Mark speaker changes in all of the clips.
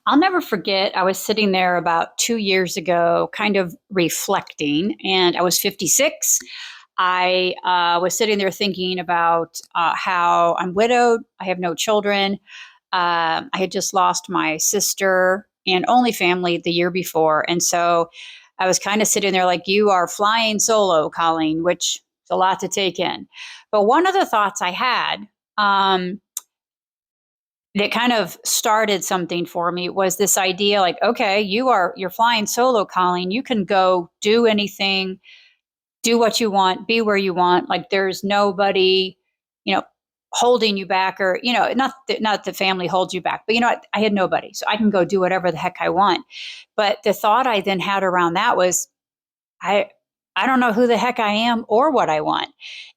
Speaker 1: I'll never forget, I was sitting there about 2 years ago, kind of reflecting, and I was 56. I was sitting there thinking about how I'm widowed, I have no children. I had just lost my sister and only family the year before. And so I was kind of sitting there like, you are flying solo, Colleen, which is a lot to take in. But one of the thoughts I had, um, that kind of started something for me was this idea like, okay, you're flying solo, Colleen. You can go do anything, do what you want, be where you want. Like there's nobody, you know, holding you back, or not the family holds you back, but I had nobody, so I can go do whatever the heck I want. But the thought I then had around that was, I I don't know who the heck I am or what I want.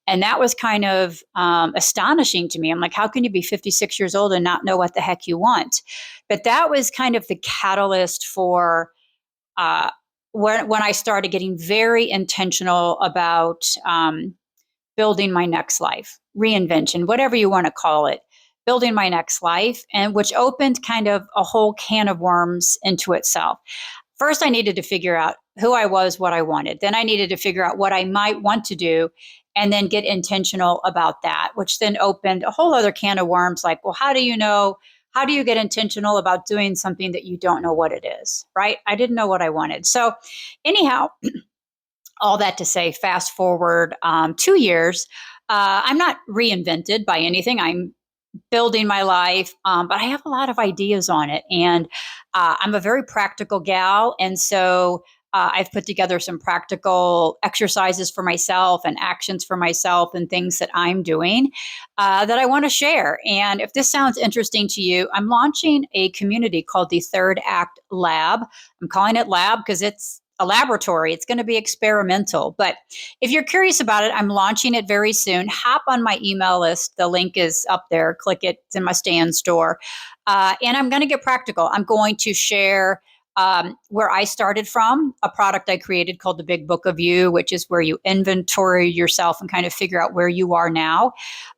Speaker 1: And that was kind of astonishing to me. I'm like, how can you be 56 years old and not know what the heck you want? But that was kind of the catalyst for uh, when I started getting very intentional about building my next life, reinvention, whatever you want to call it, building my next life, and which opened kind of a whole can of worms into itself. First, I needed to figure out who I was, what I wanted. Then I needed to figure out what I might want to do and then get intentional about that, which then opened a whole other can of worms like, well, how do you know? How do you get intentional about doing something that you don't know what it is, right? I didn't know what I wanted. So, anyhow, all that to say, fast forward 2 years, I'm not reinvented by anything. I'm building my life, but I have a lot of ideas on it. And I'm a very practical gal. And so I've put together some practical exercises for myself and actions for myself and things that I'm doing that I want to share. And if this sounds interesting to you, I'm launching a community called the Third Act Lab. I'm calling it Lab because it's a laboratory. It's going to be experimental. But if you're curious about it, I'm launching it very soon. Hop on my email list. The link is up there. Click it. It's in my stand store. And I'm going to get practical. I'm going to share where I started from, a product I created called the Big Book of You, which is where you inventory yourself and kind of figure out where you are now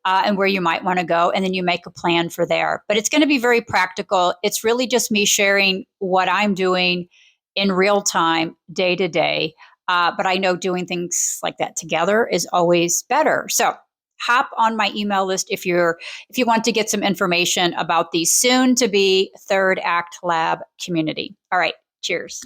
Speaker 1: and where you might want to go. And then you make a plan for there. But it's going to be very practical. It's really just me sharing what I'm doing in real time, day to day. But I know doing things like that together is always better. So hop on my email list if you want to get some information about the soon to be Third Act Lab community. All right, cheers.